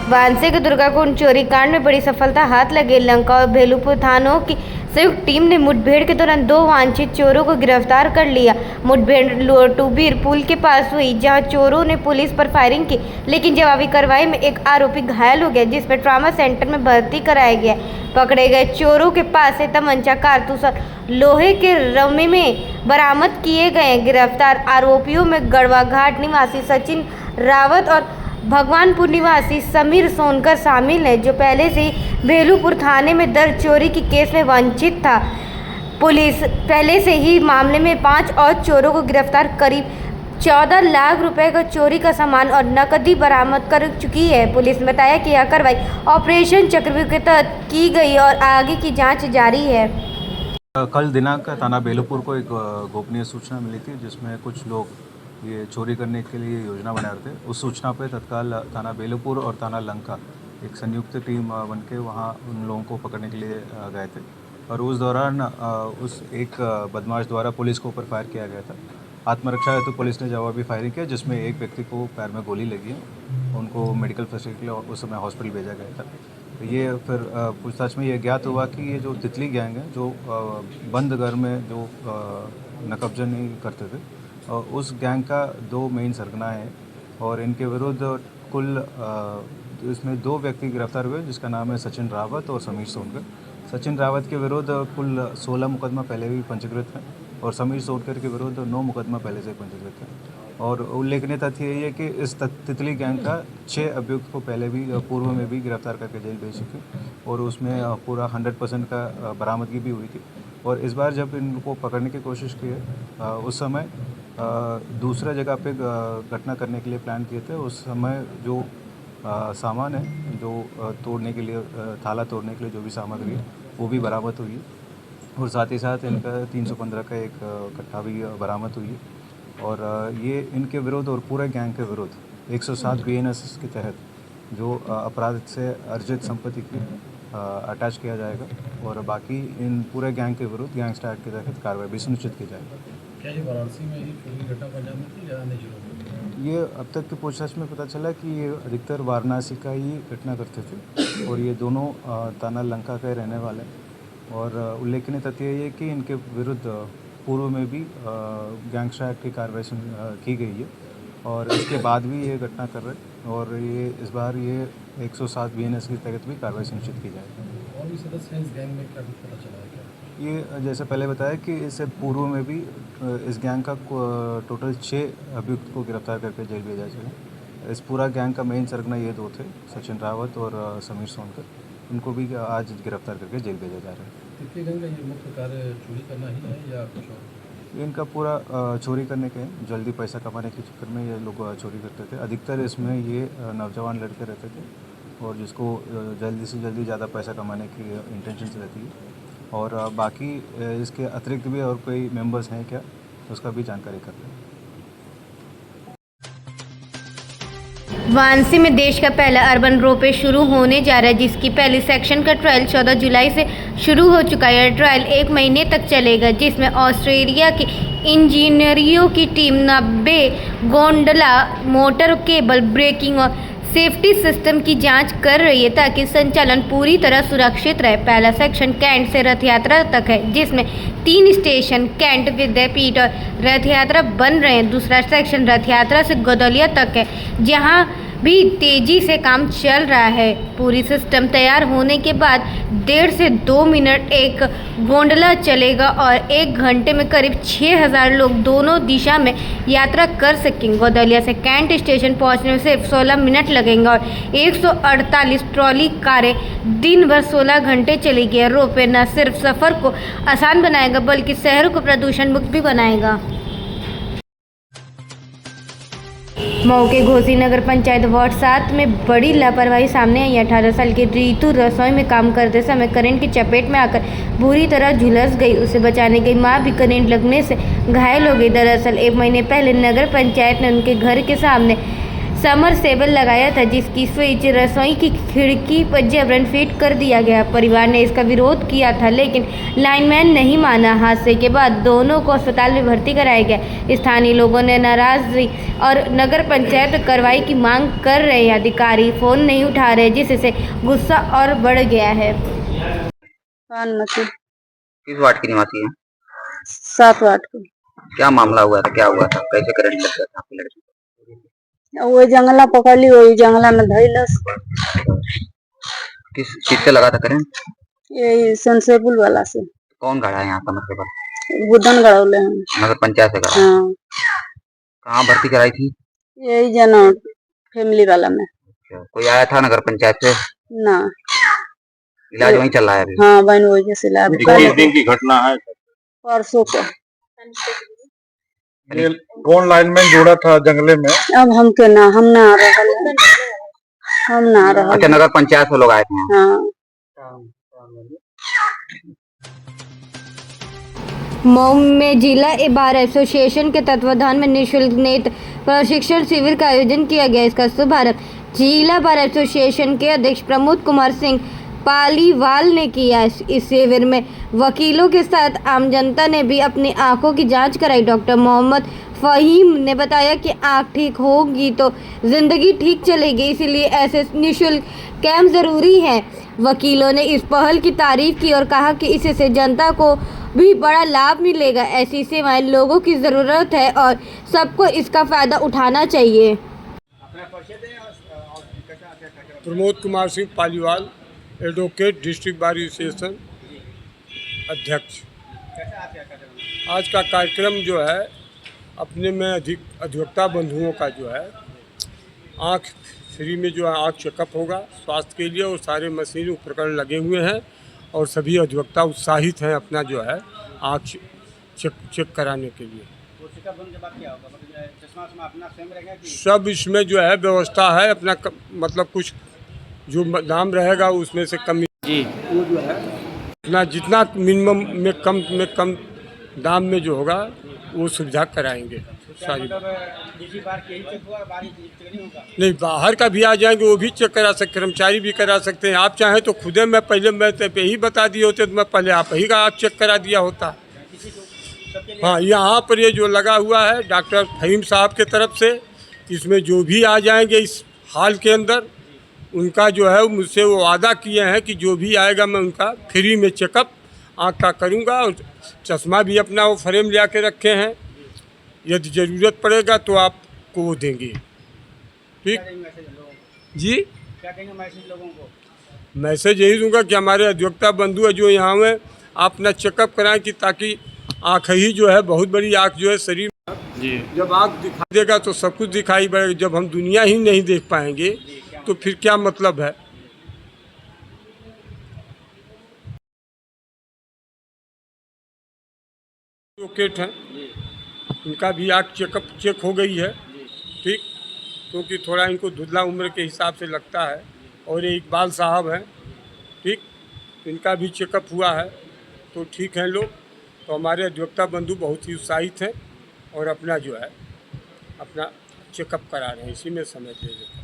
वानसे के दुर्गाकुंड चोरी कांड में बड़ी सफलता हाथ लगे। लंका और भेलूपुर थानों की संयुक्त टीम ने मुठभेड़ के दौरान 2 वांछित चोरों को गिरफ्तार कर लिया। मुठभेड़ लोटूबीर पुल के पास हुई, जहां चोरों ने पुलिस पर फायरिंग की, लेकिन जवाबी कार्रवाई में एक आरोपी घायल हो गया, जिसमें ट्रॉमा सेंटर में भर्ती कराया गया। पकड़े गए चोरों के पास से तमंचा, कारतूस और लोहे के रम्मे में बरामद किए गए। गिरफ्तार आरोपियों में गढ़वा घाट निवासी सचिन रावत और भगवानपुर निवासी समीर सोनकर शामिल है, जो पहले से ही भेलूपुर थाने में दर्ज चोरी की केस में वांछित था। पुलिस पहले से ही मामले में 5 और चोरों को गिरफ्तार करीब 14 लाख रुपए का चोरी का सामान और नकदी बरामद कर चुकी है। पुलिस ने बताया कि यह कार्रवाई ऑपरेशन चक्रव्यूह के तहत की गई और आगे की जांच जारी है। कल दिनांक थाना बेलूपुर को एक गोपनीय सूचना मिली थी, जिसमें कुछ लोग ये चोरी करने के लिए योजना बना रहे थे। उस सूचना पे तत्काल थाना बेलूपुर और थाना लंका एक संयुक्त टीम बन के वहाँ उन लोगों को पकड़ने के लिए गए थे, और उस दौरान उस एक बदमाश द्वारा पुलिस के ऊपर फायर किया गया था। आत्मरक्षा हेतु पुलिस ने जवाबी फायरिंग किया, जिसमें एक व्यक्ति को पैर में गोली लगी है। उनको मेडिकल फैसिलिटी के लिए उस समय हॉस्पिटल भेजा गया था। तो ये फिर पूछताछ में ये ज्ञात हुआ कि ये जो तितली गैंग है, जो बंद घर में जो नकब्जा नहीं करते थे, उस गैंग का 2 मेन सरगना है, और इनके विरुद्ध कुल इसमें 2 व्यक्ति गिरफ्तार हुए, जिसका नाम है सचिन रावत और समीर सोनकर। सचिन रावत के विरुद्ध कुल 16 मुकदमा पहले भी पंजीकृत हैं, और समीर सोनकर के विरुद्ध 9 मुकदमा पहले से पंजीकृत हैं। और उल्लेखनीय तथ्य ये है कि इस तितली गैंग का 6 अभियुक्त को पहले भी पूर्व में भी गिरफ्तार करके जेल भेज चुके, और उसमें पूरा 100% का बरामदगी भी हुई थी। और इस बार जब इनको पकड़ने की कोशिश की है, उस समय दूसरा जगह पे घटना करने के लिए प्लान किए थे। उस समय जो सामान है, जो तोड़ने के लिए थाला तोड़ने के लिए जो भी सामग्री है, वो भी बरामद हुई है, और साथ ही साथ इनका 315 का एक कट्टा भी बरामद हुई है। और ये इनके विरुद्ध और पूरे गैंग के विरुद्ध 107 BNS के तहत जो अपराध से अर्जित संपत्ति की अटैच किया जाएगा, और बाकी इन पूरे गैंग के विरुद्ध गैंगस्टर एक्ट के तहत कार्रवाई भी सुनिश्चित की जाएगी। क्या ये वाराणसी में ही चोरी घटना को अंजाम देती है या अन्य जिलों में? ये अब तक की पूछताछ में पता चला कि ये अधिकतर वाराणसी का ही घटना करते थे, और ये दोनों थाना लंका के रहने वाले हैं। और उल्लेखनीय तथ्य ये कि इनके विरुद्ध पूर्व में भी गैंगस्टर एक्ट की कार्रवाई की गई है, और इसके बाद भी ये घटना कर रहे हैं, और ये इस बार ये 107 BNS के तहत भी कार्रवाई सुनिश्चित की जाएगी। और भी सदस्य हैं इस गैंग में, क्या कुछ पता चला है क्या? ये जैसे पहले बताया कि इससे पूर्व में भी इस गैंग का टोटल 6 अभियुक्त को गिरफ्तार करके जेल भेजा जाएगा। इस पूरा गैंग का मेन सरगना ये 2 थे, सचिन रावत और समीर सोनकर। उनको भी आज गिरफ्तार करके जेल भेजा जा रहा है। तितली गैंग का ये मुख्य कार्य चोरी करना ही है या कुछ और? इनका पूरा चोरी करने के, जल्दी पैसा कमाने के चक्कर में ये लोग चोरी करते थे। अधिकतर इसमें ये नौजवान लड़के रहते थे, और जिसको जल्दी से जल्दी ज़्यादा पैसा कमाने की इंटेंशन रहती है। और बाकी इसके अतिरिक्त भी और कोई मेंबर्स हैं क्या, उसका भी जानकारी कर रहे हैं। वाराणसी में देश का पहला अर्बन रोपवे शुरू होने जा रहा है, जिसकी पहली सेक्शन का ट्रायल 14 जुलाई से शुरू हो चुका है। यह ट्रायल 1 महीने तक चलेगा, जिसमें ऑस्ट्रेलिया की इंजीनियरों की team 90 gondola, motor cable, braking और सेफ्टी सिस्टम की जांच कर रही है, ताकि संचालन पूरी तरह सुरक्षित रहे। पहला सेक्शन कैंट से रथ यात्रा तक है, जिसमें 3 स्टेशन कैंट, विद्यापीठ और रथ यात्रा बन रहे हैं। दूसरा सेक्शन रथ यात्रा से गदौलिया तक है, जहां भी तेजी से काम चल रहा है। पूरी सिस्टम तैयार होने के बाद 1.5 से 2 मिनट एक गोंडला चलेगा, और 1 घंटे में करीब 6000 लोग दोनों दिशा में यात्रा कर सकेंगे। गदौलिया से कैंट स्टेशन पहुंचने में सिर्फ 16 मिनट लगेंगे, और 148 ट्रॉली कारें दिन भर 16 घंटे चलेगी। रोपवे न सिर्फ सफ़र को आसान बनाएगा, बल्कि शहर को प्रदूषण मुक्त भी बनाएगा। मऊ के घोसी नगर पंचायत वार्ड 7 में बड़ी लापरवाही सामने आई। 18 साल की रीतू रसोई में काम करते समय करंट की चपेट में आकर बुरी तरह झुलस गई। उसे बचाने गई मां भी करंट लगने से घायल हो गई। दरअसल 1 महीने पहले नगर पंचायत ने उनके घर के सामने समरसेबल लगाया था, जिसकी स्विच रसोई की खिड़की पर जबरन फिट कर दिया गया। परिवार ने इसका विरोध किया था, लेकिन लाइनमैन नहीं माना। हादसे के बाद दोनों को अस्पताल में भर्ती कराया गया। स्थानीय लोगों ने नाराजगी और नगर पंचायत कार्रवाई की मांग कर रहे हैं। अधिकारी फोन नहीं उठा रहे, जिससे गुस्सा और बढ़ गया है। किस वार्ड की निवासी है? 7 वाट को। क्या मामला हुआ था, क्या हुआ था, कैसे करंट लग गया था आपकी लड़की को? वो जंगला पकड़ ली, वही जंगला में धइलस। किस चीज से लगा था करंट? यही संसेपुल वाला से। कौन गड़ा है यहाँ का मतलब? बुदन गड़ौले हैं। नगर पंचायत से गड़ा? हाँ। कहाँ भर्ती कराई थी? यही जना फैमिली वाला में। कोई आया था नगर पंचायत से? ना। इलाज वहीं चल रहा है अभी? हाँ, बहन वही से इलाज। किस दिन की घटना है? परसों को। ये कौन लाइनमैन जोड़ा था जंगले में? अब हम के ना, हम ना आ रहा, हम ना आ रहा। अच्छा, नगर पंचायत से लोग आए थे? हाँ। मऊ में जिला बार एसोसिएशन के तत्वाधान में निःशुल्क नेत्र प्रशिक्षण शिविर का आयोजन किया गया। इसका शुभारंभ जिला बार एसोसिएशन के अध्यक्ष प्रमोद कुमार सिंह पालीवाल ने किया। इस शिविर में वकीलों के साथ आम जनता ने भी अपनी आंखों की जांच कराई। डॉक्टर मोहम्मद फहीम ने बताया कि आंख ठीक होगी तो जिंदगी ठीक चलेगी, इसलिए ऐसे निःशुल्क कैंप जरूरी है। वकीलों ने इस पहल की तारीफ की और कहा कि इससे जनता को भी बड़ा लाभ मिलेगा। ऐसी सेवाएं लोगों की ज़रूरत है और सबको इसका फ़ायदा उठाना चाहिए। Pramod Kumar Singh Paliwal, advocate, district bar association अध्यक्ष। आज का कार्यक्रम जो है अपने में अधिवक्ता बंधुओं का जो है आँख फ्री में जो है आँख चेकअप होगा स्वास्थ्य के लिए, और सारे मशीन उपकरण लगे हुए हैं और सभी अधिवक्ता उत्साहित हैं अपना जो है आँख चेक कराने के लिए। सब इसमें जो है व्यवस्था है, अपना मतलब कुछ जो दाम रहेगा उसमें से कम जी वो जो है अपना जितना मिनिमम में कम दाम में जो होगा वो सुविधा कराएंगे सारी। नहीं, बाहर का भी आ जाएंगे वो भी चेक करा सकते, कर्मचारी भी करा सकते हैं। आप चाहें तो खुदे मैं पहले मैं यही बता दिए होते तो मैं पहले आप ही का आप चेक करा दिया होता। हाँ, यहाँ पर ये जो लगा हुआ है डॉक्टर फहीम साहब के तरफ से, इसमें जो भी आ जाएंगे इस हाल के अंदर उनका जो है मुझसे वो वादा किए हैं कि जो भी आएगा मैं उनका फ्री में चेकअप आँख का करूँगा, और चश्मा भी अपना वो फ्रेम ले के रखे हैं, यदि ज़रूरत पड़ेगा तो आपको वो देंगे। ठीक जी, क्या कहेंगे मैसेज लोगों को? मैसेज यही दूंगा कि हमारे अधिवक्ता बंधु है जो यहाँ में आप अपना चेकअप कराएं कि ताकि आँख ही जो है बहुत बड़ी आँख जो है शरीर जी, जब आँख दिखा देगा तो सब कुछ दिखाई पड़ेगा। जब हम दुनिया ही नहीं देख पाएंगे तो फिर क्या मतलब है। एडवोकेट हैं, इनका भी आँख चेक हो गई है, ठीक, क्योंकि थोड़ा इनको धुंधला उम्र के हिसाब से लगता है। और ये इकबाल साहब हैं, ठीक, इनका भी चेकअप हुआ है तो ठीक हैं लोग। तो हमारे अधिवक्ता बंधु बहुत ही उत्साहित हैं और अपना जो है अपना चेकअप करा रहे हैं, इसी में समय दे देते हैं।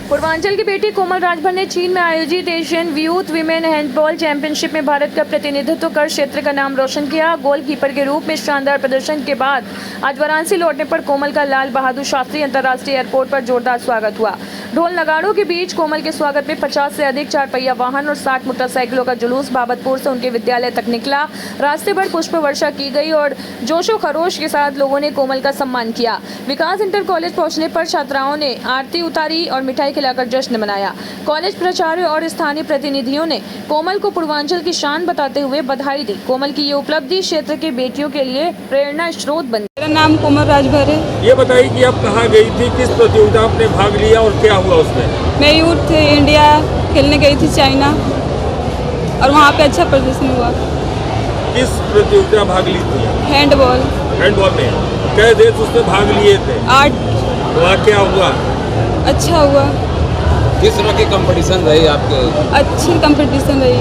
पूर्वांचल की बेटी कोमल राजभर ने चीन में आयोजित Asian youth women handball championship में भारत का प्रतिनिधित्व कर क्षेत्र का नाम रोशन किया। गोलकीपर के रूप में शानदार प्रदर्शन के बाद आज वाराणसी लौटने पर कोमल का लाल बहादुर शास्त्री अंतर्राष्ट्रीय एयरपोर्ट पर जोरदार स्वागत हुआ। ढोल नगाड़ों के बीच कोमल के स्वागत में 50 से अधिक 4 पहिया वाहन और 60 मोटरसाइकिलों का जुलूस बाबतपुर से उनके विद्यालय तक निकला। रास्ते भर पुष्प वर्षा की गई और जोशो खरोश के साथ लोगों ने कोमल का सम्मान किया। विकास इंटर कॉलेज पहुंचने पर छात्राओं ने आरती उतारी और मिठाई खिलाकर जश्न मनाया। कॉलेज प्राचार्य और स्थानीय प्रतिनिधियों ने कोमल को पूर्वांचल की शान बताते हुए बधाई दी। कोमल की ये उपलब्धि क्षेत्र के बेटियों के लिए प्रेरणा स्रोत बनी। मेरा नाम कोमल राजभर है। ये बताइए कि आप कहाँ गई थी, किस प्रतियोगिता में भाग लिया और क्या हुआ उसमें? मैं यूथ इंडिया खेलने गई थी चाइना और वहाँ पे अच्छा प्रदर्शन हुआ। किस प्रतियोगिता भाग ली थी? हैंडबॉल। हैंडबॉल में कई देश उसमें भाग लिए थे? 8। वहाँ क्या हुआ? अच्छा हुआ। किस तरह की कंपटीशन रही आपके? अच्छी कंपटीशन रही।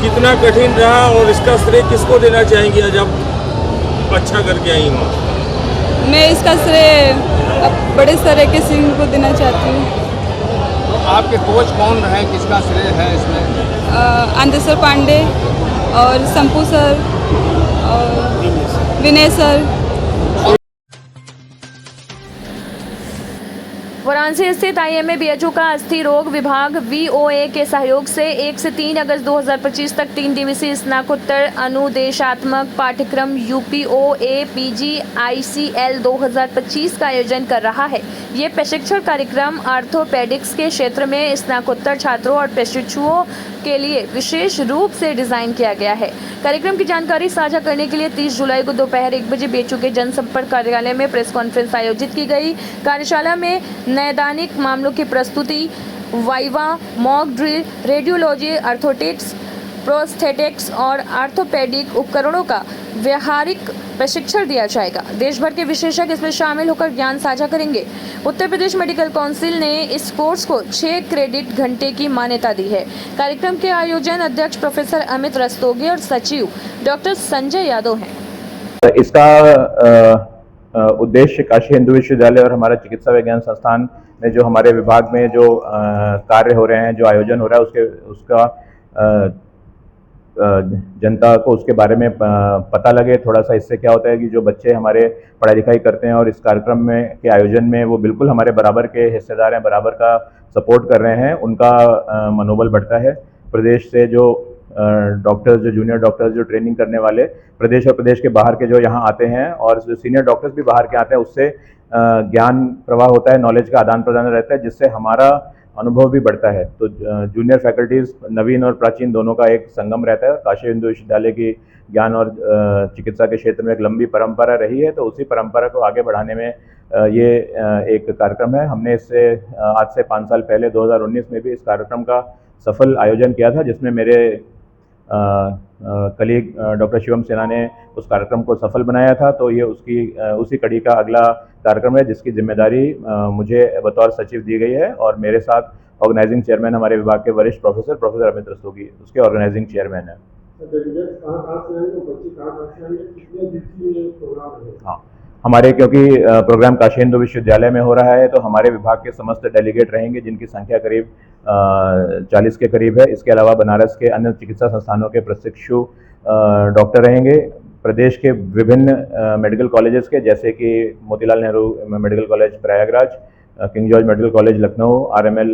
कितना कठिन रहा और इसका श्रेय किसको देना चाहेंगे आज आप अच्छा करके आई वहाँ? मैं इसका श्रेय बड़े सर के सिंह को देना चाहती हूँ। तो आपके कोच कौन रहे, किसका श्रेय है इसमें? अंधेश्वर पांडे और संपू सर और विनय सर। वाराणसी स्थित IMA BHU का अस्थि रोग विभाग VOA के सहयोग से 1 से 3 अगस्त 2025 तक 3 दिवसीय स्नातकोत्तर अनुदेशात्मक पाठ्यक्रम UPOA PG ICL 2025 का आयोजन कर रहा है। ये प्रशिक्षण कार्यक्रम आर्थोपेडिक्स के क्षेत्र में स्नातकोत्तर छात्रों और प्रशिक्षुओं के लिए विशेष रूप से डिजाइन किया गया है। कार्यक्रम की जानकारी साझा करने के लिए 30 जुलाई को दोपहर 1 बजे BHU के जनसंपर्क कार्यालय में प्रेस कॉन्फ्रेंस आयोजित की गई। कार्यशाला में नैदानिक मामलों की प्रस्तुति, viva, mock drill, radiology, orthotics, prosthetics और आर्थोपेडिक उपकरणों का व्यावहारिक प्रशिक्षण दिया जाएगा। देश भर के विशेषज्ञ इसमें शामिल होकर ज्ञान साझा करेंगे। उत्तर प्रदेश मेडिकल काउंसिल ने इस कोर्स को 6 क्रेडिट घंटे की मान्यता दी है। कार्यक्रम के आयोजन अध्यक्ष प्रोफेसर अमित रस्तोगी और सचिव डॉक्टर संजय यादव हैं। इसका उद्देश्य काशी हिंदू विश्वविद्यालय और हमारा चिकित्सा विज्ञान संस्थान में जो हमारे विभाग में जो कार्य हो रहे हैं, जो आयोजन हो रहा है, उसका जनता को उसके बारे में पता लगे थोड़ा सा। इससे क्या होता है कि जो बच्चे हमारे पढ़ाई लिखाई करते हैं और इस कार्यक्रम में के आयोजन में वो बिल्कुल हमारे बराबर के हिस्सेदार हैं, बराबर का सपोर्ट कर रहे हैं, उनका मनोबल बढ़ता है। प्रदेश से जो डॉक्टर्स, जो जूनियर डॉक्टर्स जो ट्रेनिंग करने वाले प्रदेश और प्रदेश के बाहर के जो यहाँ आते हैं और जो सीनियर डॉक्टर्स भी बाहर के आते हैं, उससे ज्ञान प्रवाह होता है, नॉलेज का आदान प्रदान रहता है, जिससे हमारा अनुभव भी बढ़ता है। तो जूनियर फैकल्टीज नवीन और प्राचीन दोनों का एक संगम रहता है। काशी हिंदू विश्वविद्यालय की ज्ञान और चिकित्सा के क्षेत्र में एक लंबी परंपरा रही है, तो उसी परंपरा को आगे बढ़ाने में ये एक कार्यक्रम है। हमने इससे आज से 5 साल पहले 2019 में भी इस कार्यक्रम का सफल आयोजन किया था, जिसमें मेरे कलीग डॉक्टर शिवम सिन्हा ने उस कार्यक्रम को सफल बनाया था। तो ये उसी कड़ी का अगला कार्यक्रम है, जिसकी जिम्मेदारी मुझे बतौर सचिव दी गई है और मेरे साथ ऑर्गेनाइजिंग चेयरमैन हमारे विभाग के वरिष्ठ प्रोफेसर अमित रस्तोगी उसके ऑर्गेनाइजिंग चेयरमैन है। हाँ, हमारे क्योंकि प्रोग्राम काशी हिंदू विश्वविद्यालय में हो रहा है, तो हमारे विभाग के समस्त डेलीगेट रहेंगे, जिनकी संख्या करीब 40 के करीब है। इसके अलावा बनारस के अन्य चिकित्सा संस्थानों के प्रशिक्षु डॉक्टर रहेंगे। प्रदेश के विभिन्न मेडिकल कॉलेजेस के, जैसे कि Motilal Nehru medical college Prayagraj, king George medical college Lucknow, RML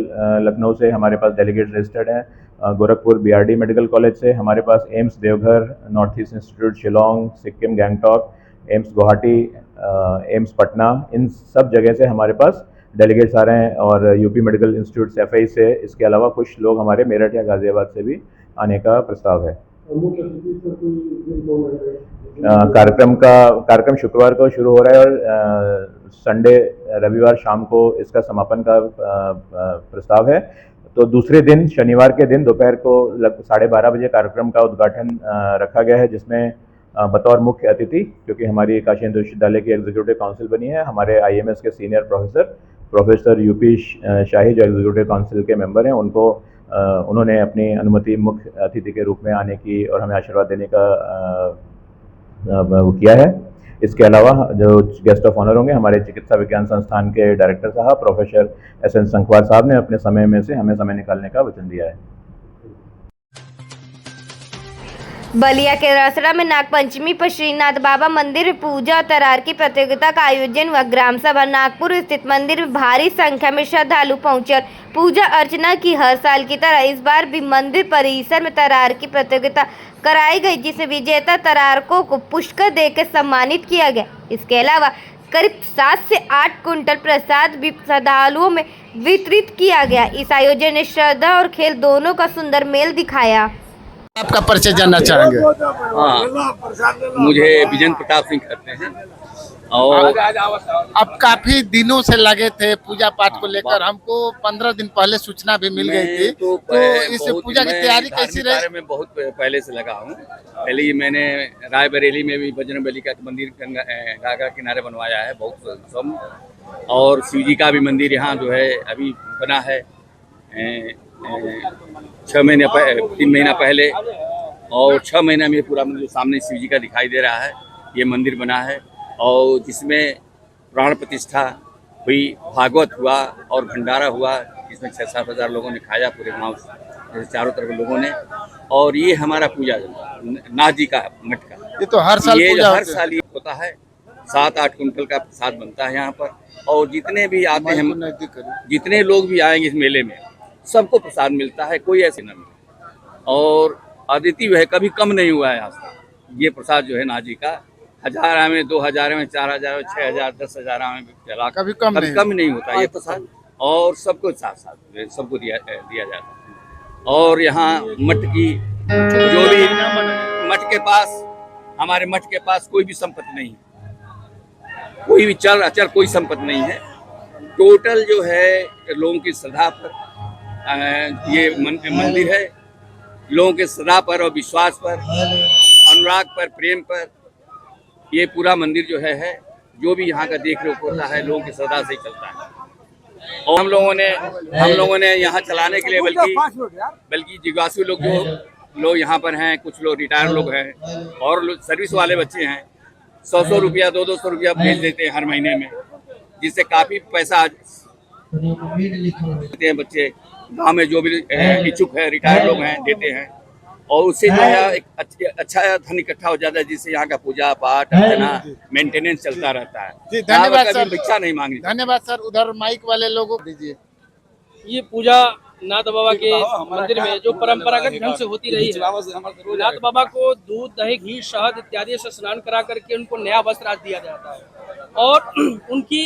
Lucknow से हमारे पास डेलीगेट रजिस्टर्ड हैं। गोरखपुर BRD मेडिकल कॉलेज से हमारे पास AIIMS Deoghar, North East Institute Shillong, Sikkim Gangtok, AIIMS Guwahati, AIIMS Patna, इन सब जगह से हमारे पास डेलीगेट्स आ रहे हैं। और यूपी मेडिकल इंस्टीट्यूट FI से, इसके अलावा कुछ लोग हमारे मेरठ या गाजियाबाद से भी आने का प्रस्ताव है। कार्यक्रम शुक्रवार को शुरू हो रहा है और संडे रविवार शाम को इसका समापन का प्रस्ताव है। तो दूसरे दिन शनिवार के दिन दोपहर को 12:30 बजे कार्यक्रम का उद्घाटन रखा गया है, जिसमें बतौर मुख्य अतिथि, क्योंकि हमारी काशी हिंदू विश्वविद्यालय की एग्जीक्यूटिव काउंसिल बनी है, हमारे IMS के सीनियर प्रोफेसर UP शाही जो एग्जीक्यूटिव काउंसिल के मेंबर हैं, उन्होंने अपनी अनुमति मुख्य अतिथि के रूप में आने की और हमें आशीर्वाद देने का वो किया है। इसके अलावा जो गेस्ट ऑफ ऑनर होंगे, हमारे चिकित्सा विज्ञान संस्थान के डायरेक्टर साहब प्रोफेसर SN संखवार साहब ने अपने समय में से हमें समय निकालने का वचन दिया है। बलिया के रसड़ा में नागपंचमी पर श्रीनाथ बाबा मंदिर में पूजा और तरार की प्रतियोगिता का आयोजन हुआ। ग्राम सभा नागपुर स्थित मंदिर में भारी संख्या में श्रद्धालु पहुंचे और पूजा अर्चना की। हर साल की तरह इस बार भी मंदिर परिसर में तरार की प्रतियोगिता कराई गई, जिसमें विजेता तरारकों को पुरस्कार देकर सम्मानित किया गया। इसके अलावा करीब 7 से 8 कुंटल प्रसाद भी श्रद्धालुओं में वितरित किया गया। इस आयोजन ने श्रद्धा और खेल दोनों का सुंदर मेल दिखाया। आपका परिचय जानना चाहेंगे? हाँ, मुझे विजेंद्र प्रताप सिंह कहते हैं और अब काफी दिनों से लगे थे पूजा पाठ को लेकर। हमको 15 दिन पहले सूचना भी मिल गई थी। तो इस पूजा की तैयारी कैसी रही? मैं बहुत पहले से लगा हूँ। पहले ही मैंने रायबरेली में भी बजरंगबली का मंदिर गंगा किनारे बनवाया है, बहुत सम। और शिव जी का भी मंदिर यहाँ जो है अभी बना है 3 महीना पहले, और 6 महीना में पूरा मंदिर सामने शिव जी का दिखाई दे रहा है। ये मंदिर बना है और जिसमें प्राण प्रतिष्ठा हुई, भागवत हुआ और भंडारा हुआ, जिसमें 6-7 हज़ार लोगों ने खाया, पूरे गांव से चारों तरफ लोगों ने। और ये हमारा पूजा नाथ जी का मठ का, ये तो हर साल ये पूजा हर होती है। साल ये होता है। 7-8 कुंटल का प्रसाद बनता है यहाँ पर, और जितने भी आते हैं, जितने लोग भी आएंगे इस मेले में, सबको प्रसाद मिलता है, कोई ऐसे ना मिले। और अद्वितीय है, कभी कम नहीं हुआ है आज तक ये प्रसाद जो है नाथ जी का। 1000 में, 2000 में, 4000 में, 6000, 10,000 में चला, कभी कम नहीं होता ये प्रसाद। और सबको साथ साथ सबको दिया जाता है। और यहाँ मठ की जो भी मठ के पास, हमारे मठ के पास कोई भी संपत्ति नहीं है, कोई भी चल अचल कोई संपत्ति नहीं है। टोटल जो है लोगों की श्रद्धा पर ये मंदिर है, लोगों के श्रद्धा पर और विश्वास पर, अनुराग पर, प्रेम पर ये पूरा मंदिर जो है जो भी यहाँ का देख रेख होता है, लोगों की श्रद्धा से ही चलता है। और हम लोगों ने यहाँ चलाने के लिए बल्कि जिज्ञासु लोग जो लोग यहाँ पर हैं, कुछ लोग रिटायर लोग हैं और सर्विस वाले बच्चे हैं, 100 रुपया 200 रुपया भेज देते हैं हर महीने में, जिससे काफ़ी पैसा देते हैं बच्चे। गांव में जो भी इच्छुक है, रिटायर लोग हैं, देते हैं। और उससे जो है एक अच्छा धन इकट्ठा हो जाता है, जिससे यहाँ का पूजा पाठ अर्चना मेंटेनेंस चलता रहता है। जी, धन्यवाद कभी सर। भिक्षा नहीं मांगी। धन्यवाद सर। उधर माइक वाले लोगों को दीजिए। ये पूजा नाथ बाबा के मंदिर में जो परंपरागत ढंग से होती रही है, नाथ बाबा को दूध, दही, घी, शहद इत्यादि से स्नान करा करके उनको नया वस्त्र आज दिया जाता है और उनकी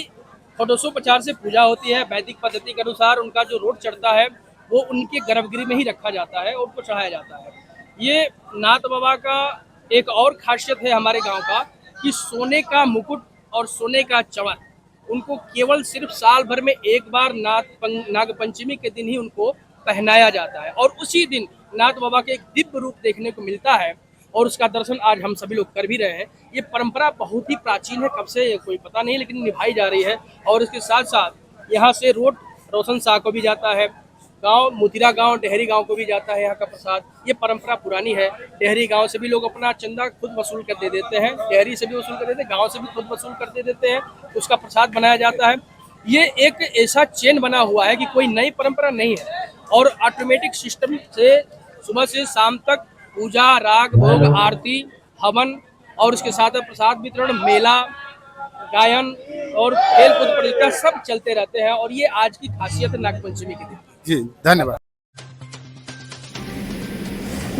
850 से पूजा होती है। वैदिक पद्धति के अनुसार उनका जो रोट चढ़ता है वो उनके गर्भगृह में ही रखा जाता है और उनको चढ़ाया जाता है। ये नाथ बाबा का एक और खासियत है हमारे गांव का कि सोने का मुकुट और सोने का चवर उनको केवल सिर्फ साल भर में एक बार नाग पंचमी के दिन ही उनको पहनाया जाता है और उसी दिन नाथ बाबा के एक दिव्य रूप देखने को मिलता है और उसका दर्शन आज हम सभी लोग कर भी रहे हैं। ये परंपरा बहुत ही प्राचीन है, कब से कोई पता नहीं, लेकिन निभाई जा रही है। और इसके साथ साथ यहाँ से रोड रोशन शाह को भी जाता है, गांव मुतिरा गांव, डेहरी गांव को भी जाता है यहाँ का प्रसाद। ये परंपरा पुरानी है। डेहरी गांव से भी लोग अपना चंदा खुद वसूल कर दे देते हैं, डेहरी से भी वसूल कर देते हैं, गांव से भी खुद वसूल कर दे देते हैं, उसका प्रसाद बनाया जाता है। ये एक ऐसा चेन बना हुआ है कि कोई नई परंपरा नहीं है और ऑटोमेटिक सिस्टम से सुबह से शाम तक पूजा, राग, भोग, आरती, हवन और उसके साथ प्रसाद वितरण, मेला, गायन और खेल कूद प्रतियोगिता सब चलते रहते हैं और ये आज की खासियत है नागपंचमी के दिन। जी, धन्यवाद।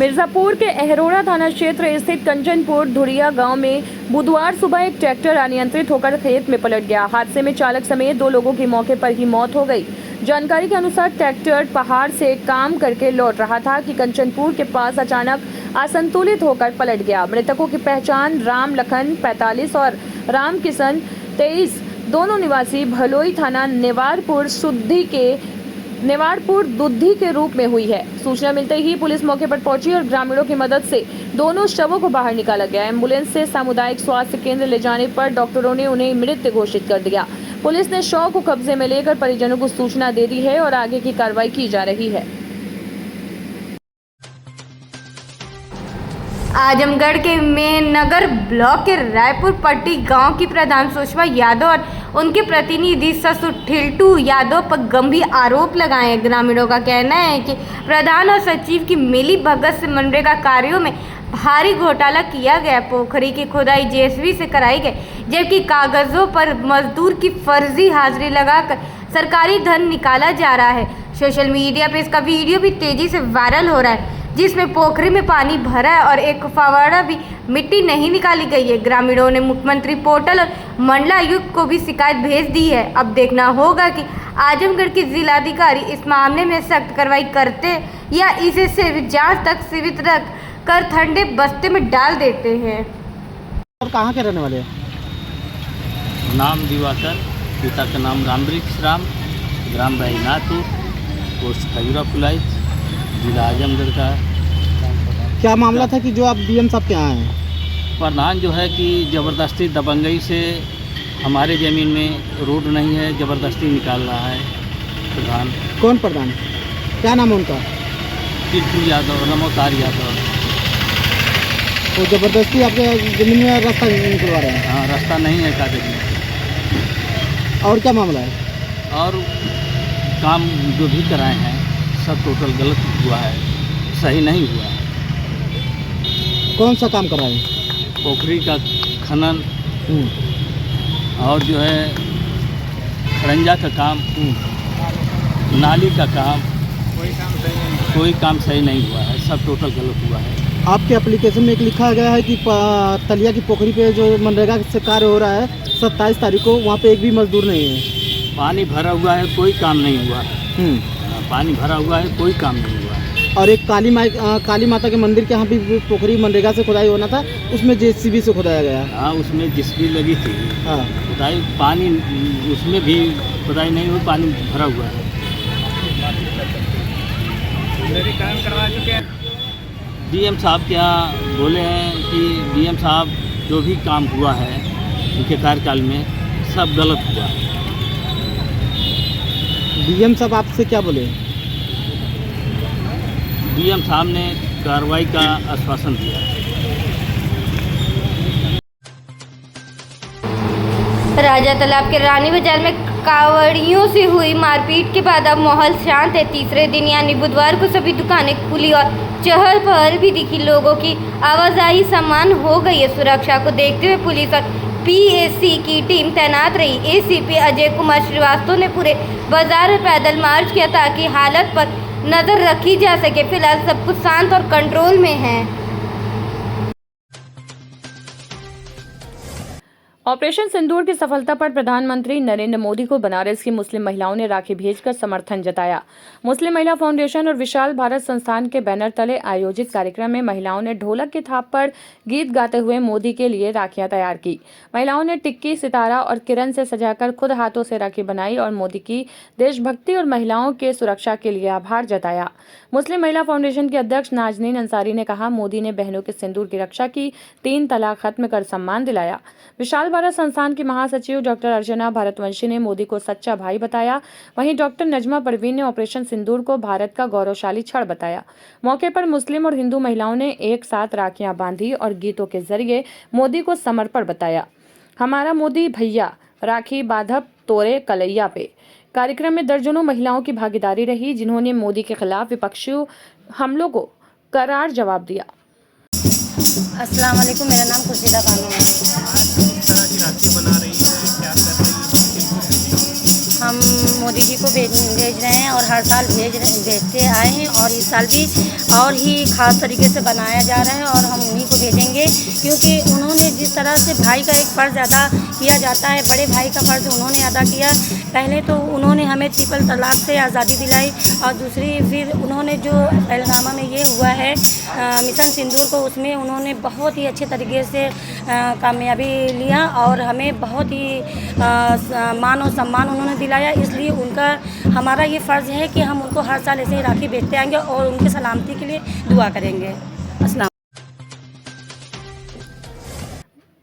मिर्जापुर के अहरोड़ा थाना क्षेत्र स्थित कंचनपुर धुरिया गांव में बुधवार सुबह एक ट्रैक्टर अनियंत्रित होकर खेत में पलट गया। हादसे में चालक समेत 2 लोगों की मौके पर ही मौत हो गई। जानकारी के अनुसार ट्रैक्टर पहाड़ से काम करके लौट रहा था कि कंचनपुर के पास अचानक असंतुलित होकर पलट गया। मृतकों की पहचान राम लखन 45 और राम किशन 23 दोनों निवासी भलोई थाना नेवारपुर दुद्धि के रूप में हुई है। सूचना मिलते ही पुलिस मौके पर पहुंची और ग्रामीणों की मदद से दोनों शवों को बाहर निकाला गया। एम्बुलेंस से सामुदायिक स्वास्थ्य केंद्र ले जाने पर डॉक्टरों ने उन्हें मृत घोषित कर दिया। पुलिस ने शव को कब्जे में लेकर परिजनों को सूचना दे दी है और आगे की कार्रवाई की जा रही है। आजमगढ़ के मेहनगर ब्लॉक के रायपुर पट्टी गांव की प्रधान सुषमा यादव और उनके प्रतिनिधि ससुर ठिल्टू यादव पर गंभीर आरोप लगाए हैं। ग्रामीणों का कहना है कि प्रधान और सचिव की मिली भगत से मनरेगा कार्यों में भारी घोटाला किया गया। पोखरी की खुदाई जेसीबी से कराई गई, जबकि कागजों पर मजदूर की फर्जी हाजिरी लगाकर सरकारी धन निकाला जा रहा है। सोशल मीडिया पर इसका वीडियो भी तेजी से वायरल हो रहा है, जिसमें पोखरी में पानी भरा है और एक फव्वारा भी मिट्टी नहीं निकाली गई है। ग्रामीणों ने मुख्यमंत्री पोर्टल और मंडलायुक्त को भी शिकायत भेज दी है। अब देखना होगा कि आजमगढ़ के जिलाधिकारी इस मामले में सख्त कार्रवाई करते या इसे सिर्फ जांच तक सीमित रख कर ठंडे बस्ते में डाल देते हैं। और कहाँ के रहने वाले हैं? नाम दिवाकर, पिता का नाम रामवृक्ष राम, ग्राम बैनाथपुर, पोस्ट खजूरा फुलाई, जिला आजमगढ़ का। क्या मामला था कि जो आप डीएम साहब के यहाँ हैं? प्रधान जो है कि ज़बरदस्ती दबंगई से हमारे ज़मीन में रोड नहीं है, ज़बरदस्ती निकाल रहा है प्रधान। कौन प्रधान? क्या नाम है उनका? टिट्टू यादव, रमोतार यादव। वो ज़बरदस्ती आपके ज़मीन में रास्ता निकलवा रहे हैं? हाँ, रास्ता नहीं है कागज में। और क्या मामला है? और काम जो भी कराए हैं सब टोटल गलत हुआ है, सही नहीं हुआ है। कौन सा काम कराए? पोखरी का खनन और जो है खड़ंजा का काम, नाली का काम, कोई काम सही नहीं हुआ है, सब टोटल गलत हुआ है। आपके एप्लीकेशन में एक लिखा गया है कि तलिया की पोखरी पे जो मनरेगा से कार्य हो रहा है 27 तारीख को, वहाँ पे एक भी मजदूर नहीं है। पानी भरा हुआ है, कोई काम नहीं हुआ। पानी भरा हुआ है, कोई काम नहीं हुआ। और एक काली माता के मंदिर के यहाँ भी पोखरी मनरेगा से खुदाई होना था, उसमें जेसीबी से खुदाया गया। हाँ, उसमें जेसीबी लगी थी। हाँ, खुदाई पानी उसमें भी खुदाई नहीं हुई, पानी भरा हुआ है। डीएम साहब के यहाँ बोले हैं कि डीएम साहब जो भी काम हुआ है उनके कार्यकाल में सब गलत हुआ है। डीएम साहब आपसे क्या बोले? डीएम साहब ने कार्रवाई का आश्वासन दिया। राजा तालाब के रानी बाजार में कावड़ियों से हुई मारपीट के बाद अब माहौल शांत है। तीसरे दिन यानी बुधवार को सभी दुकानें खुली और चहल पहल भी दिखी। लोगों की आवाजाही समान हो गई है। सुरक्षा को देखते हुए पुलिस और पीएसी की टीम तैनात रही। एसीपी अजय कुमार श्रीवास्तव ने पूरे बाजार में पैदल मार्च किया ताकि हालत पर नजर रखी जा सके। फिलहाल सब कुछ शांत और कंट्रोल में है। ऑपरेशन सिंदूर की सफलता पर प्रधानमंत्री नरेंद्र मोदी को बनारस की मुस्लिम महिलाओं ने राखी भेजकर समर्थन जताया। मुस्लिम महिला फाउंडेशन और विशाल भारत संस्थान के बैनर तले आयोजित कार्यक्रम में महिलाओं ने ढोलक की थाप पर गीत गाते हुए मोदी के लिए राखियां तैयार की। महिलाओं ने टिक्की, सितारा और किरण से सजाकर खुद हाथों से राखी बनाई और मोदी की देशभक्ति और महिलाओं के सुरक्षा के लिए आभार जताया। मुस्लिम महिला फाउंडेशन के अध्यक्ष नाजनीन अंसारी ने कहा, मोदी ने बहनों के सिंदूर की रक्षा की, 3 तलाक खत्म कर सम्मान दिलाया। विशाल भारत संस्थान की महासचिव डॉक्टर अर्चना भारतवंशी ने मोदी को सच्चा भाई बताया। वहीं डॉक्टर नजमा परवीन ने ऑपरेशन सिंदूर को भारत का गौरवशाली क्षण बताया। मौके पर मुस्लिम और हिंदू महिलाओं ने एक साथ राखियां बांधी और गीतों के जरिए मोदी को समर्पण बताया। हमारा मोदी भैया राखी बांधब तोरे कलैया पे। कार्यक्रम में दर्जनों महिलाओं की भागीदारी रही, जिन्होंने मोदी के खिलाफ विपक्षी हमलों को करार जवाब दिया। अस्सलाम वालेकुम, मेरा नाम खुर्शीदा बानो है। हम मोदी जी को भेज रहे हैं और हर साल भेजते आए हैं और इस साल भी और ही ख़ास तरीके से बनाया जा रहा है और हम उन्हीं को भेजेंगे, क्योंकि उन्होंने जिस तरह से भाई का एक फ़र्ज़ अदा किया जाता है, बड़े भाई का फ़र्ज़ उन्होंने अदा किया। पहले तो उन्होंने हमें ट्रिपल तलाक से आज़ादी दिलाई और दूसरी फिर उन्होंने जो पहलगामा में ये हुआ है मिशन सिंदूर को, उसमें उन्होंने बहुत ही अच्छे तरीके से कामयाबी लिया और हमें बहुत ही मान और सम्मान उन्होंने दिलाया। इसलिए उनका हमारा ये फ़र्ज़ है कि हम उनको हर साल ऐसे ही राखी भेजते आएंगे और उनकी सलामती के लिए दुआ करेंगे। अस्सलाम।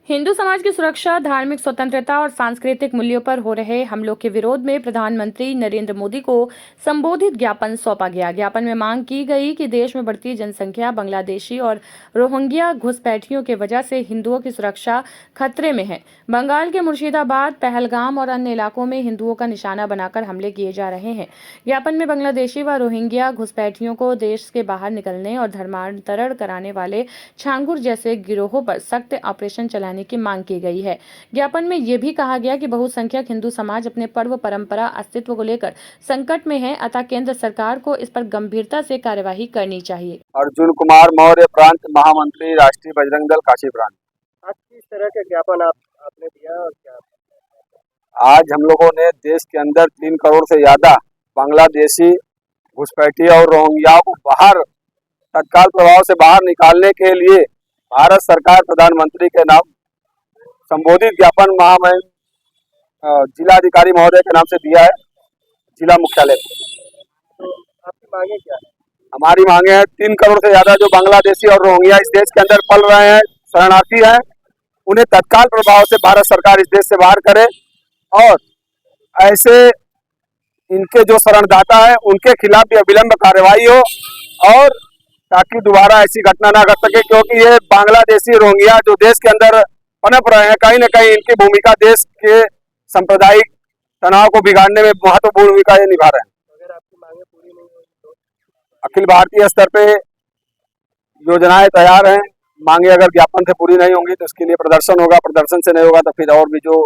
हिंदू समाज की सुरक्षा, धार्मिक स्वतंत्रता और सांस्कृतिक मूल्यों पर हो रहे हमलों के विरोध में प्रधानमंत्री नरेंद्र मोदी को संबोधित ज्ञापन सौंपा गया। ज्ञापन में मांग की गई कि देश में बढ़ती जनसंख्या, बांग्लादेशी और रोहिंग्या घुसपैठियों की वजह से हिंदुओं की सुरक्षा खतरे में है। बंगाल के मुर्शिदाबाद, पहलगाम और अन्य इलाकों में हिंदुओं का निशाना बनाकर हमले किए जा रहे हैं। ज्ञापन में बांग्लादेशी व रोहिंग्या घुसपैठियों को देश के बाहर निकलने और धर्मांतरण कराने वाले छांगुर जैसे गिरोहों पर सख्त ऑपरेशन चलाने की मांग की गई है। ज्ञापन में यह भी कहा गया कि बहुसंख्यक हिंदू समाज अपने पर्व, परंपरा, अस्तित्व को लेकर संकट में है, अतः केंद्र सरकार को इस पर गंभीरता से कार्यवाही करनी चाहिए। अर्जुन कुमार मौर्य, प्रांत महामंत्री, राष्ट्रीय बजरंग दल काशी प्रांत। आज किस तरह का ज्ञापन आपने दिया और क्या? आज हम लोगों ने देश के अंदर 3 करोड़ से ज्यादा बांग्लादेशी घुसपैठी और रोहिंग्याओं को बाहर तत्काल प्रभाव से बाहर निकालने के लिए भारत सरकार प्रधानमंत्री के नाम संबोधित ज्ञापन महामहिम जिलाधिकारी महोदय के नाम से दिया है जिला मुख्यालय को। तो आपकी मांगे क्या है? हमारी मांगे हैं 3 करोड़ से ज्यादा जो बांग्लादेशी और रोहिंग्या इस देश के अंदर पल रहे हैं, शरणार्थी हैं, उन्हें तत्काल प्रभाव से भारत सरकार इस देश से बाहर करे और ऐसे इनके जो शरणदाता है उनके खिलाफ भी अविलंब कार्रवाई हो और ताकि दोबारा ऐसी घटना ना घट सके, क्योंकि ये बांग्लादेशी रोहिंग्या जो देश के अंदर पनप रहे हैं, कहीं न कहीं इनकी भूमिका देश के सांप्रदायिक तनाव को बिगाड़ने में महत्वपूर्ण भूमिका ये निभा रहे हैं। अगर आपकी मांगे पूरी नहीं होगी तो अखिल भारतीय स्तर पे योजनाएं तैयार हैं। मांगे अगर ज्ञापन से पूरी नहीं होंगी तो इसके लिए प्रदर्शन होगा, प्रदर्शन से नहीं होगा तो फिर और भी जो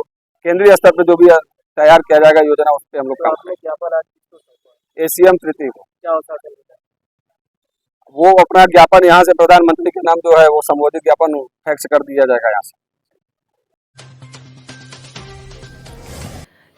केंद्रीय स्तर पे जो भी तैयार किया जाएगा योजना, उस पर हम लोग तो काम आपने ज्ञापन आज किसको सौंपा? एसीएम तृतीय को क्या होता है? वो अपना ज्ञापन यहाँ से प्रधानमंत्री के नाम जो है वो संबोधित ज्ञापन फैक्स कर दिया जाएगा यहाँ से।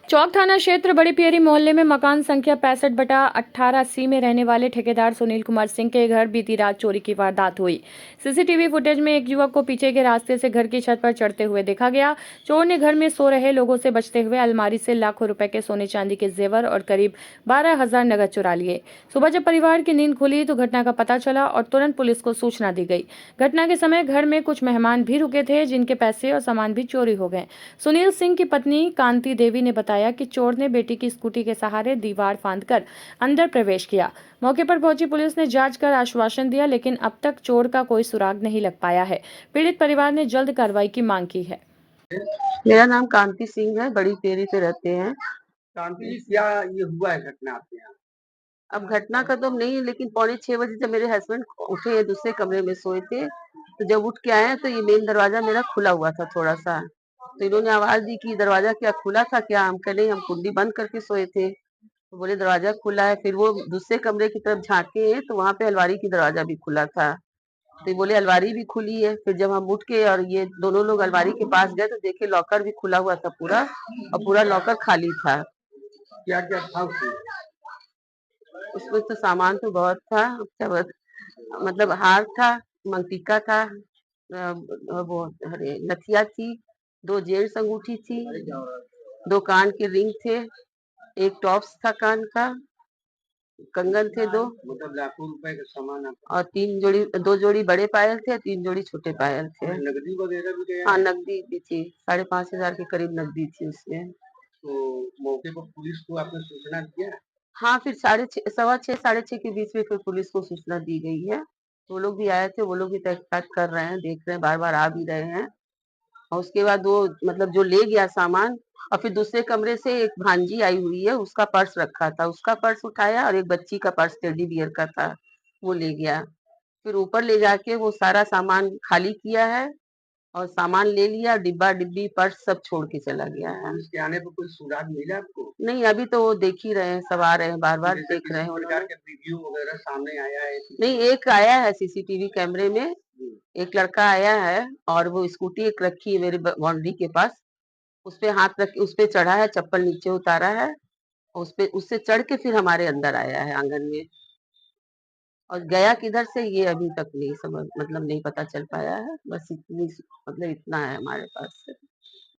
चौक थाना क्षेत्र बड़ी पियरी मोहल्ले में मकान संख्या 65/18C में रहने वाले ठेकेदार सुनील कुमार सिंह के घर बीती रात चोरी की वारदात हुई। सीसीटीवी फुटेज में एक युवक को पीछे के रास्ते से घर की छत पर चढ़ते हुए देखा गया। चोर ने घर में सो रहे लोगों से बचते हुए अलमारी से लाखों रुपए के सोने चांदी के जेवर और करीब 12,000 नगद चुरा लिए। सुबह जब परिवार की नींद खुली तो घटना का पता चला और तुरंत पुलिस को सूचना दी गई। घटना के समय घर में कुछ मेहमान भी रुके थे जिनके पैसे और सामान भी चोरी हो गए। सुनील सिंह की पत्नी कांति देवी ने बताया कि चोर ने बेटी की स्कूटी के सहारे दीवार फांदकर अंदर प्रवेश किया। मौके पर पहुंची पुलिस ने जांच कर आश्वासन दिया, लेकिन अब तक चोर का कोई सुराग नहीं लग पाया है। पीड़ित परिवार ने जल्द कार्रवाई की मांग की है। मेरा नाम कांति सिंह है, बड़ी पेरी पे रहते हैं। कांति, क्या ये हुआ है घटना आपके यहाँ? अब घटना का तो नहीं, लेकिन 5:45 बजे जब मेरे हस्बैंड उठे, दूसरे कमरे में सोए थे, तो जब उठ के आए तो ये मेन दरवाजा मेरा खुला हुआ था थोड़ा सा, तो इन्होंने आवाज दी कि दरवाजा क्या खुला था क्या? हम कह नहीं, हम कुंडी बंद करके सोए थे। तो बोले दरवाजा खुला है। फिर वो दूसरे कमरे की तरफ झांके तो वहां पे अलमारी की दरवाजा भी खुला था, तो ये बोले अलमारी भी खुली है। फिर जब हम उठ के और ये दोनों लोग अलमारी के पास गए तो देखे लॉकर भी खुला हुआ था पूरा, और पूरा लॉकर खाली था। क्या क्या था उसमें? उसमें तो सामान तो बहुत था, मतलब हार था, मंगटीका था, वो अरे नथिया थी, 2 जेंट्स अंगूठी थी, 2 कान के रिंग थे, एक टॉप्स था कान का, कंगन थे 2, मतलब लाखों रुपए का सामान और 2 जोड़ी बड़े पायल थे, 3 जोड़ी छोटे पायल थे। नकदी वगैरह भी गया? हाँ, नकदी भी थी, 5,500 के करीब नकदी थी उसमें। तो मौके पर पुलिस को आपने सूचना दिया? हाँ, फिर 6:30 साढ़े 6 के बीच में फिर पुलिस को सूचना दी गई है। वो लोग भी आए थे, वो लोग भी तहकीकात कर रहे हैं, देख रहे हैं, बार-बार आ भी रहे हैं। और उसके बाद वो मतलब जो ले गया सामान, और फिर दूसरे कमरे से एक भांजी आई हुई है, उसका पर्स रखा था, उसका पर्स उठाया और एक बच्ची का पर्स टेडी बियर का था, वो ले गया। फिर ऊपर ले जाके वो सारा सामान खाली किया है और सामान ले लिया, डिब्बा डिब्बी पर्स सब छोड़ के चला गया है। पुलिस के आने पर कोई सुराग मिला आपको? नहीं, अभी तो वो देख ही रहे हैं, सब आ रहे हैं, बार-बार देख रहे हैं वो प्रकार लोग। के वीडियो वगैरह सामने आया है? नहीं, एक आया है सीसीटीवी कैमरे में, एक लड़का आया है और वो स्कूटी एक रखी है मेरे बाउंड्री के पास, उसपे हाथ रख के उसपे चढ़ा है, चप्पल नीचे उतारा है, और उसपे उससे चढ़ के फिर हमारे अंदर आया है आंगन में, और गया किधर से ये अभी तक नहीं समझ मतलब नहीं पता चल पाया है। बस इतनी मतलब इतना है हमारे पास से।